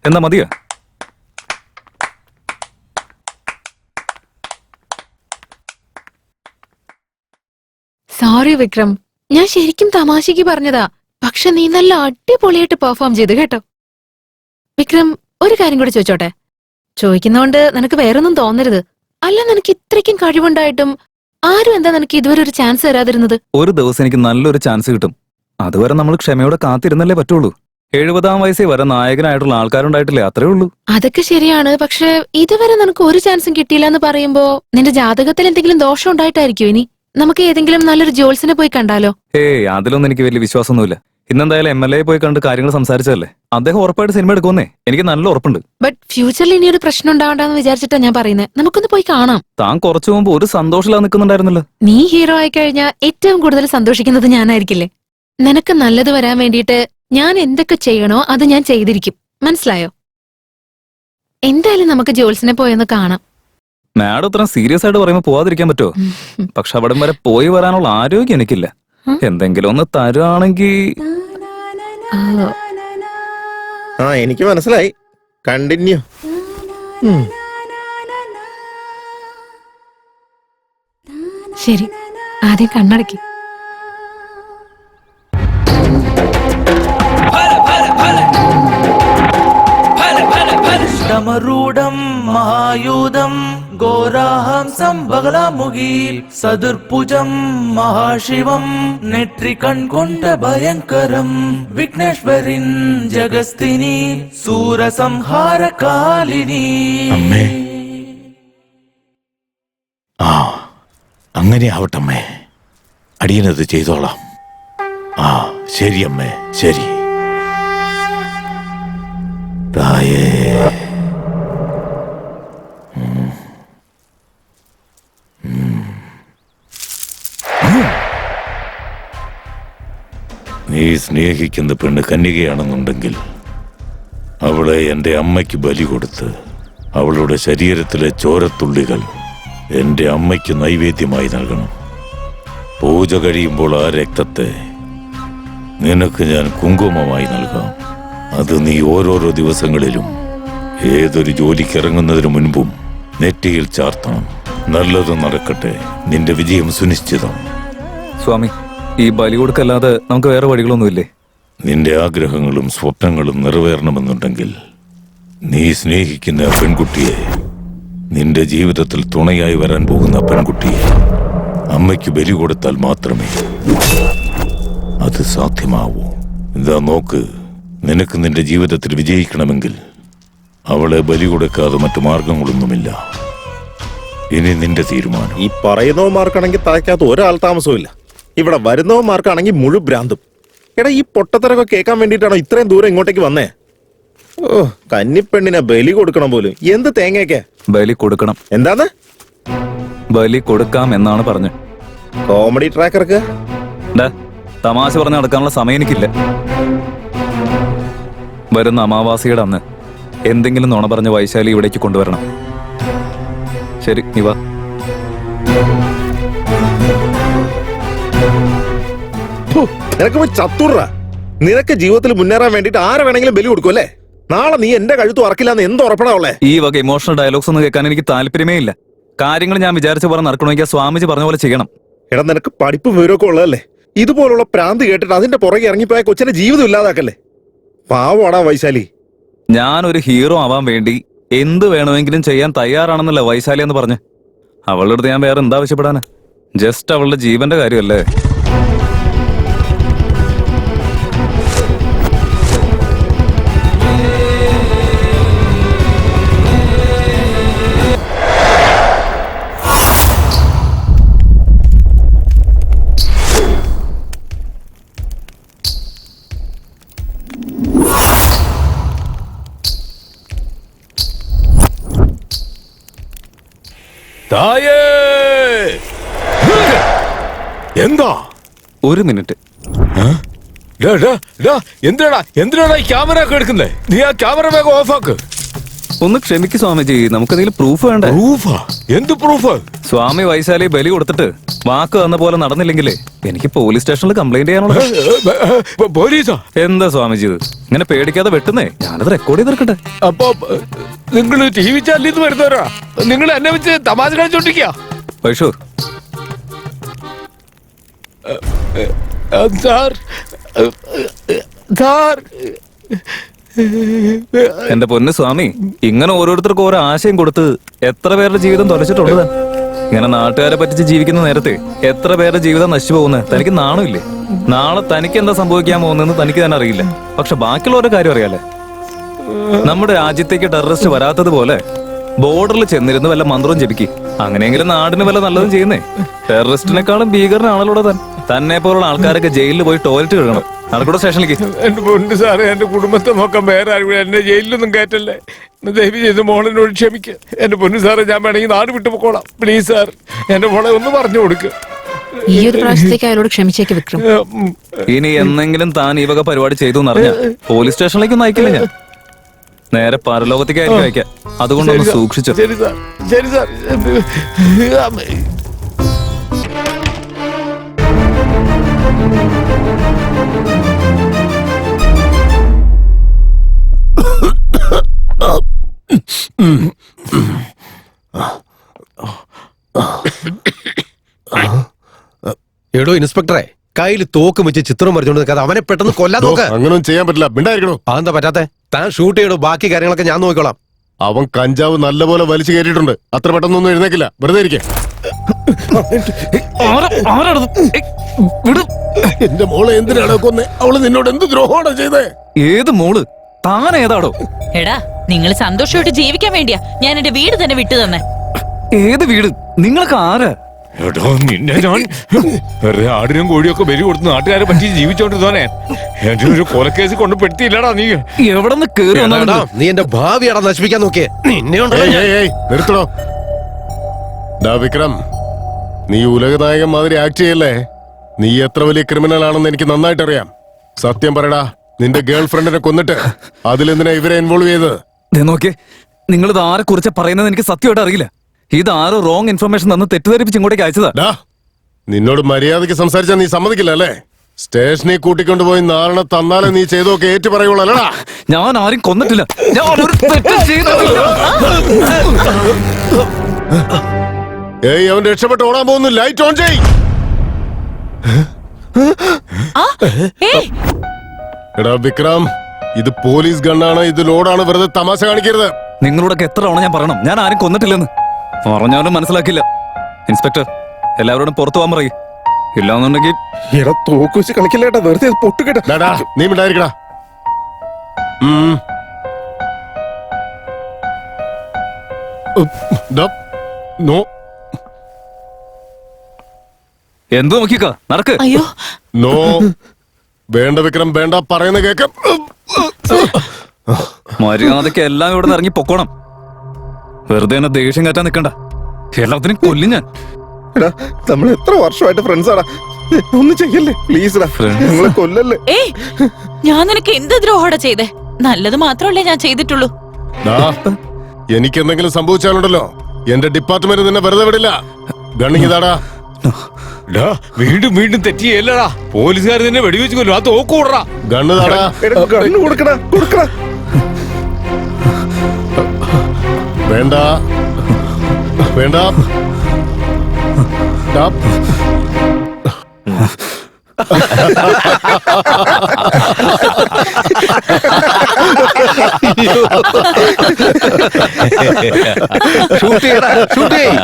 എന്നാ മതിയോ? സോറി വിക്രം, ഞാൻ ശരിക്കും തമാശക്ക് പറഞ്ഞതാ. പക്ഷെ നീ നല്ല അടിപൊളിയായിട്ട് പെർഫോം ചെയ്തു കേട്ടോ. വിക്രം, ഒരു കാര്യം കൂടി ചോദിച്ചോട്ടെ? ചോദിക്കുന്നോണ്ട് നിനക്ക് വേറൊന്നും തോന്നരുത്. അല്ല, നിനക്ക് ഇത്രയ്ക്കും കഴിവുണ്ടായിട്ടും ആരും എന്താ നിനക്ക് ഇതുവരെ ഒരു ചാൻസ് തരാതിരുന്നത്? ഒരു ദിവസം എനിക്ക് നല്ലൊരു ചാൻസ് കിട്ടും. അതുവരെ നമ്മൾ ക്ഷമയോടെ കാത്തിരുന്നല്ലേ പറ്റുള്ളൂ. 70-ാം വയസ്സിൽ വരെ നായകനായിട്ടുള്ള ആൾക്കാരുണ്ടായിട്ടില്ലേ, അത്രേ ഉള്ളൂ. അതൊക്കെ ശരിയാണ്. പക്ഷെ ഇതുവരെ നിനക്ക് ഒരു ചാൻസും കിട്ടിയില്ല എന്ന് പറയുമ്പോ നിന്റെ ജാതകത്തിൽ എന്തെങ്കിലും ദോഷം ഉണ്ടായിട്ടായിരിക്കും. ഇനി നമുക്ക് ഏതെങ്കിലും നല്ലൊരു ജോത്സ്യനെ പോയി കണ്ടാലോ? അതിലൊന്നും എനിക്ക് വലിയ വിശ്വാസമൊന്നുമില്ല. ഇന്നെന്തായാലും MLA പോയി കണ്ട് കാര്യങ്ങൾ സംസാരിച്ചതല്ലേ. അദ്ദേഹം ഉറപ്പായിട്ട് സിനിമ എടുക്കുമെന്നേ എനിക്ക് നല്ല ഉറപ്പുണ്ട്. ബട്ട് ഫ്യൂച്ചറിൽ ഇനി ഒരു പ്രശ്നം ഉണ്ടാവണ്ടെന്ന് വിചാരിച്ചിട്ടാ ഞാൻ പറയുന്നത്. നമുക്കൊന്ന് പോയി കാണാം. താൻ കുറച്ചു മുമ്പ് ഒരു സന്തോഷമില്ലാതെ നിൽക്കുന്നുണ്ടായിരുന്നല്ലോ. നീ ഹീറോ ആയി കഴിഞ്ഞാൽ ഏറ്റവും കൂടുതൽ സന്തോഷിക്കുന്നത് ഞാനായിരിക്കില്ലേ? നിനക്ക് നല്ലത് വരാൻ വേണ്ടിയിട്ട് ഞാൻ എന്തൊക്കെ ചെയ്യണോ അത് ഞാൻ ചെയ്തിരിക്കും. മനസ്സിലായോ? എന്തായാലും നമുക്ക് ജോത്സ്യനെ പോയൊന്ന് കാണാം. മാഡം ഇത്ര സീരിയസ് ആയിട്ട് പറയുമ്പോൾ പോവാതിരിക്കാൻ പറ്റുമോ? പക്ഷെ അവിടം വരെ പോയി വരാനുള്ള ആരോഗ്യം എനിക്കില്ല. എന്തെങ്കിലും ഒന്ന് തരുവാണെങ്കിൽ. എനിക്ക് മനസ്സിലായി. കണ്ടിന്യൂ. ശരി, ആദ്യം കണ്ണടക്കി. ഡമരൂഢം മഹായൂധം ഘോരാഹംസം ബഗലാമുഖീൽ സദുർഭുജം മഹാശിവം നെട്രികൺ കൊണ്ട ഭയങ്കരം വിഘ്നേശ്വരിൻ ജഗസ്തിനി സൂരസംഹാരകാലിനി. അമ്മേ, അങ്ങനെ ആവട്ടമ്മേ. അടിയനത് ചെയ്തോളാം. ശരി അമ്മേ, ശരി. തായേ, നീ സ്നേഹിക്കുന്ന പെണ്ണ് കന്യകയാണെന്നുണ്ടെങ്കിൽ അവളെ എൻ്റെ അമ്മയ്ക്ക് ബലി കൊടുത്ത് അവളുടെ ശരീരത്തിലെ ചോരത്തുള്ളികൾ എൻ്റെ അമ്മയ്ക്ക് നൈവേദ്യമായി നൽകണം. പൂജ കഴിയുമ്പോൾ ആ രക്തത്തെ നിനക്ക് ഞാൻ കുങ്കുമമായി നൽകാം. അത് നീ ഓരോരോ ദിവസങ്ങളിലും ഏതൊരു ജോലിക്ക് ഇറങ്ങുന്നതിന് മുൻപും നെറ്റിയിൽ ചാർത്തണം. നല്ലത് നടക്കട്ടെ. നിന്റെ വിജയം സുനിശ്ചിതം. സ്വാമി, ഈ ബലി കൊടുക്കല്ലാതെ നമുക്ക് വേറെ വഴികളൊന്നുമില്ലേ? നിന്റെ ആഗ്രഹങ്ങളും സ്വപ്നങ്ങളും നിറവേറണമെന്നുണ്ടെങ്കിൽ നീ സ്നേഹിക്കുന്ന പെൺകുട്ടിയെ, നിന്റെ ജീവിതത്തിൽ തുണയായി വരാൻ പോകുന്ന പെൺകുട്ടിയെ അമ്മയ്ക്ക് ബലി കൊടുത്താൽ മാത്രമേ അത് സാധ്യമാവൂ. ഇതാ നോക്ക്, നിനക്ക് നിന്റെ ജീവിതത്തിൽ വിജയിക്കണമെങ്കിൽ അവളെ ബലി കൊടുക്കാതെ മറ്റു മാർഗങ്ങളൊന്നുമില്ല. ഇനി നിന്റെ തീരുമാനം. ഈ പറയുന്നവന്മാർക്കാണെങ്കിൽ തലയ്ക്കകത്ത് ഒരാൾ താമസവും. ഇവിടെ വരുന്നവന്മാർക്കാണെങ്കിൽ മുഴുഭ്രാന്തും. എടാ, ഈ പൊട്ടത്തരൊക്കെ കേൾക്കാൻ വേണ്ടിയിട്ടാണോ ഇത്രയും ദൂരം ഇങ്ങോട്ടേക്ക് വന്നേ? കന്നിപ്പെണ്ണിനെ ബലി കൊടുക്കണം പോലും. എന്ത് തേങ്ങയൊക്കെ ബലി കൊടുക്കണം. എന്താന്ന്? ബലി കൊടുക്കാം എന്നാണ് പറഞ്ഞു. കോമഡി ട്രാക്കർക്ക് തമാശ പറഞ്ഞ് നടക്കാനുള്ള സമയം എനിക്കില്ല. വരുന്ന അമാവാസിയുടെ അന്ന് എന്തെങ്കിലും നുണ പറഞ്ഞ് വൈശാലി ഇവിടേക്ക് കൊണ്ടുവരണം. ശരി, നീ വാ. നിനക്ക് പോയി ചത്തുറ. നിനക്ക് ജീവിതത്തിൽ മുന്നേറാൻ വേണ്ടിട്ട് ആരെ വേണമെങ്കിലും ബലി കൊടുക്കും അല്ലേ? നാളെ നീ എന്റെ കഴുത്ത് ഉറക്കില്ലാന്ന് എന്ത് ഉറപ്പടാ ഉള്ളേ? ഈ വക ഇമോഷണൽ ഡയലോഗ്സ് ഒന്നും കേൾക്കാൻ എനിക്ക് താല്പര്യമേ ഇല്ല. കാര്യങ്ങൾ ഞാൻ വിചാരിച്ച പോലെ നടക്കണമെങ്കിൽ സ്വാമിജി പറഞ്ഞ പോലെ ചെയ്യണം. എടാ, നിനക്ക് പഠിപ്പും വിവരമൊക്കെ ഉള്ളതല്ലേ? ഇതുപോലുള്ള പ്രാന്ത് കേട്ടിട്ട് അതിന്റെ പുറകെ ഇറങ്ങിപ്പോയ കൊച്ചിന്റെ ജീവിതം ഇല്ലാതാക്കല്ലേ? പാവടാ വൈശാലി. ഞാനൊരു ഹീറോ ആവാൻ വേണ്ടി എന്ത് വേണമെങ്കിലും ചെയ്യാൻ തയ്യാറാണെന്നല്ല വൈശാലി എന്ന് പറഞ്ഞ്. അവളുടെ അടുത്ത് ഞാൻ വേറെ എന്താ ആവശ്യപ്പെടാന്? ജസ്റ്റ് അവളുടെ ജീവന്റെ കാര്യമല്ലേ? എന്താ? ഒരു മിനിറ്റ്. എന്തിനാടാ ഈ ക്യാമറ ഒക്കെ എടുക്കുന്നേ? നീ ആ ക്യാമറ വേഗം ഓഫാക്ക്. ഒന്ന് ക്ഷമിക്ക് സ്വാമിജി, നമുക്കതിൽ പ്രൂഫ് വേണ്ടേ? പ്രൂഫാ? എന്ത് പ്രൂഫ്? സ്വാമി വൈശാലി ബലി കൊടുത്തിട്ട് വാക്ക് തന്ന പോലെ നടന്നില്ലെങ്കിലേ എനിക്ക് പോലീസ് സ്റ്റേഷനിൽ കംപ്ലൈന്റ് ചെയ്യാനുള്ള. പോലീസാ? എന്താ സ്വാമിജി ഇത് ഇങ്ങനെ പേടിക്കാതെ വെട്ടുന്നേ? ഞാനത് റെക്കോർഡ് ചെയ്തെടുക്കട്ടെ. അപ്പൊ നിങ്ങൾ ടി വി ചാനലിൽ നിന്ന് വരുന്നവരാ? നിങ്ങൾ എന്നെ വെച്ച് തമാശ കളിച്ചോണ്ടിരിക്കാ? Vaishu, sir, sir. എന്റെ പൊന്ന് സ്വാമി, ഇങ്ങനെ ഓരോരുത്തർക്കും ഓരോ ആശയം കൊടുത്ത് എത്ര പേരുടെ ജീവിതം തൊലച്ചിട്ടുണ്ട് താൻ? ഇങ്ങനെ നാട്ടുകാരെ പറ്റിച്ച് ജീവിക്കുന്ന നേരത്തെ എത്ര പേരുടെ ജീവിതം നശിച്ചു പോകുന്നത് തനിക്ക് നാണമില്ലേ? നാളെ തനിക്ക് എന്താ സംഭവിക്കാൻ പോകുന്നതെന്ന് തനിക്ക് തന്നെ അറിയില്ല, പക്ഷെ ബാക്കിയുള്ളവരുടെ കാര്യം അറിയാലേ. നമ്മുടെ രാജ്യത്തേക്ക് ടെററിസ്റ്റ് വരാത്തതുപോലെ ബോർഡറിൽ ചെന്നിരുന്ന് വല്ല മന്ത്രവും ജപിക്ക്. അങ്ങനെയെങ്കിലും നാടിന് വല്ല നല്ലതും ചെയ്യുന്നേ. ടെററിസ്റ്റിനെക്കാളും ഭീകരനാണല്ലോ തന്നെ പോലുള്ള ആൾക്കാരൊക്കെ ജയിലിൽ പോയി ടോയ്ലറ്റ് കഴുകണം. നടക്കൂടെ സ്റ്റേഷനിലേക്ക്. എന്റെ പൊന്നു സാറേ, എന്റെ കുടുംബത്തെ നോക്കാൻ വേറെ ആരും എന്നെ ജയിലിലൊന്നും കയറ്റല്ലേ. ദയവ് ചെയ്ത് മോളിനോട് ക്ഷമിക്കുക. എന്റെ പൊന്നു സാറേ, ഞാൻ വേണമെങ്കിൽ നാട് വിട്ടു പോക്കോളാം. പ്ലീസ് സാർ, എന്റെ മോളെ ഒന്ന് പറഞ്ഞു കൊടുക്കുക. ഈ ഒരു പ്രാവശ്യത്തേക്ക് അയാളോട് ക്ഷമിച്ചേക്ക് വിക്രം. ഇനി എന്തെങ്കിലും താൻ ഈ വക പരിപാടി ചെയ്തു എന്നറിഞ്ഞ പോലീസ് സ്റ്റേഷനിലേക്കൊന്നും അയക്കില്ല ഞാൻ. നേരെ പരലോകത്തേക്കായിരിക്കും അയക്കാം. അതുകൊണ്ടൊന്ന് സൂക്ഷിച്ചു. ശരി സാർ, ശരി സാർ. എടോ ഇൻസ്പെക്ടറെ, കയ്യിൽ തോക്ക് വെച്ച് ചിത്രം വരച്ചോണ്ട് നിൽക്കാതെ അവനെ പെട്ടെന്ന് കൊല്ലാൻ നോക്ക്. അങ്ങനൊന്നും ചെയ്യാൻ പറ്റില്ല, മിണ്ടായിരിക്കണോ. അതെന്താ പറ്റാത്തെ? താൻ ഷൂട്ട് ചെയ്യടോ, ബാക്കി കാര്യങ്ങളൊക്കെ ഞാൻ നോക്കിക്കോളാം. അവൻ കഞ്ചാവ് നല്ലപോലെ വലിച്ചു കയറ്റിയിട്ടുണ്ട്. അത്ര പെട്ടെന്നൊന്നും എഴുന്നേക്കില്ല, വെറുതെ ഇരിക്കെ. എന്റെ മോളെ എന്തിനാണോ കൊന്നേ? അവള് നിന്നോട് എന്ത് ദ്രോഹമാണ് ചെയ്തേ? ഏത് മോള്? താൻ ഏതാടോ? എടാ, നിങ്ങൾ സന്തോഷമായിട്ട് ജീവിക്കാൻ വേണ്ടിയാ ഞാൻ എന്റെ വീട് തന്നെ വിട്ടു തന്നെ. ഏത് വീട്? നിങ്ങൾക്ക് ആരാ? എടോ, നിന്നെ ഞാൻ വെറുതെ ആടിനും കോഴിയൊക്കെ ബലി കൊടുത്ത് നാട്ടുകാരെ പറ്റി ജീവിച്ചോണ്ടിരുന്നോനെ എന്റെ ഒരു കൊലക്കേസ് കൊണ്ട് പെടുത്തിയില്ലടാ നീ. എവിടെ നിന്ന് കേറി വന്നാ? നീ എന്റെ ഭാവിയാടാ നശിപ്പിക്കാൻ നോക്കിയേ. നിന്നെ നിർത്തണോ? ഡാ വിക്രം, നീ ഉലകനായകൻ മാതിരി ആക്ട് ചെയ്യല്ലേ. നീ എത്ര വലിയ ക്രിമിനൽ ആണെന്ന് എനിക്ക് നന്നായിട്ട് അറിയാം. സത്യം പറയടാ, നിന്റെ ഗേൾ ഫ്രണ്ടിനെ കൊന്നിട്ട് അതിലെന്തിനാ ഇവരെ ഇൻവോൾവ് ചെയ്തത്? നോക്കിയേ, നിങ്ങൾ ഇത് ആരെ കുറിച്ച് പറയുന്നത് എനിക്ക് സത്യമായിട്ട് അറിയില്ല. ഇത് ആരോ റോങ് ഇൻഫർമേഷൻ തന്ന് തെറ്റിദ്ധരിപ്പിച്ച് ഇങ്ങോട്ടേക്ക് അയച്ചതാ. നിന്നോട് മര്യാദയ്ക്ക് സംസാരിച്ചാൽ നീ സമ്മതിക്കില്ല അല്ലേ? സ്റ്റേഷനിൽ കൂട്ടിക്കൊണ്ടുപോയി നാളെ തന്നാലേ നീ ചെയ്തൊക്കെ ഏറ്റു പറയുള്ളൂ അല്ലടാ. ഞാൻ ആരും കൊന്നിട്ടില്ല. ഞാൻ ഒരു തെറ്റും ചെയ്തിട്ടില്ല. ഏയ്, അവൻ രക്ഷപ്പെട്ട് ഓടാൻ പോകുന്നു. ലൈറ്റ് ഓൺ ചെയ്. എടാ വിക്രം, ഇത് പോലീസ് ഗണ്ണാണ്, ഇത് ലോഡാണ്. വെറുതെ തമാശ കാണിക്കരുത്. നിങ്ങളോടൊക്കെ എത്ര തവണ ഞാൻ പറയണം ഞാൻ ആരും കൊന്നിട്ടില്ലെന്ന്? പറഞ്ഞാലും മനസ്സിലാക്കില്ല. ഇൻസ്പെക്ടർ, എല്ലാവരോടും പുറത്തു പോകാൻ പറയും. ഇല്ലാന്നുണ്ടെങ്കിൽ തോക്ക് വെച്ച് കളിക്കില്ലേട്ടാ, വെറുതെ പൊട്ടുകേട്ടാ. നീ മിണ്ടായിരിക്കടാ. നോ, എന്ത് നോക്കിക്ക നടക്ക്. അയ്യോ, നോ, വേണ്ട വിക്രം, വേണ്ട, പറയുന്ന കേക്കാം. മര്യാദയ്ക്ക് എല്ലാം ഇവിടെ നിന്ന് ഇറങ്ങി പൊക്കോണം. വെറുതെ എന്നെ ദേഷ്യം കയറ്റാൻ നിൽക്കണ്ട. എല്ലാത്തിനും കൊല്ലും ഞാൻ. നമ്മൾ എത്ര വർഷമായിട്ട് ഫ്രണ്ട്സാടാ. ഒന്നും ചെയ്യല്ലേ പ്ലീസ്. ഞങ്ങളെ കൊല്ലല്ലേ. ഏയ്, ഞാൻ നിനക്ക് എന്ത് ദ്രോഹോടെ ചെയ്തേ? നല്ലത് മാത്രമല്ലേ ഞാൻ ചെയ്തിട്ടുള്ളൂ. എനിക്ക് എന്തെങ്കിലും സംഭവിച്ചാലുണ്ടല്ലോ, എന്റെ ഡിപ്പാർട്ട്മെന്റ് നിന്നെ വെറുതെ വിടില്ല. ഗണ്ണിങ്ങിതാടാ. വീണ്ടും വീണ്ടും തെറ്റിയല്ലടാ. പോലീസുകാർ തന്നെ വെടിവെച്ച് കൊല്ലും. ആ തോക്ക് കൂടറാ. ഗണ്ണ് താടാ. ഗണ്ണ് കൊടുക്കടാ, കൊടുക്കടാ. വേണ്ട വേണ്ട. ഷൂട്ട് ചെയ്യടാ, ഷൂട്ട് ചെയ്യ്.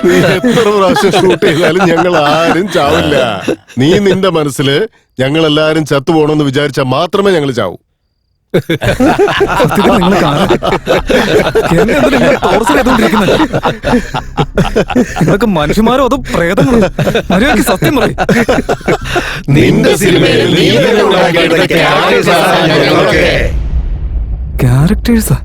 നീ എത്ര പ്രാവശ്യം ഷൂട്ട് ചെയ്താലും ഞങ്ങൾ ആരും ചാവില്ല. നീ നിന്റെ മനസ്സില് ഞങ്ങൾ എല്ലാരും ചത്തുപോകണമെന്ന് വിചാരിച്ചാൽ മാത്രമേ ഞങ്ങൾ ചാവൂ. സത്യത്തിൽ നിങ്ങൾ കാണാൻ എന്നെ എന്തിനാ ഇങ്ങനെ torture ചെയ്തുകൊണ്ടിരിക്കുന്നത്? നിങ്ങളൊക്കെ മനുഷ്യന്മാരോ അതോ പ്രേതങ്ങളോ? മര്യാദയ്ക്ക് സത്യം പറയും. നിന്റെ സിനിമയിൽ നീ തന്നെ ഉണ്ടാക്കിയെടുത്ത characters ആണ് ഞങ്ങളൊക്കെ. ക്യാരക്ടേഴ്സാ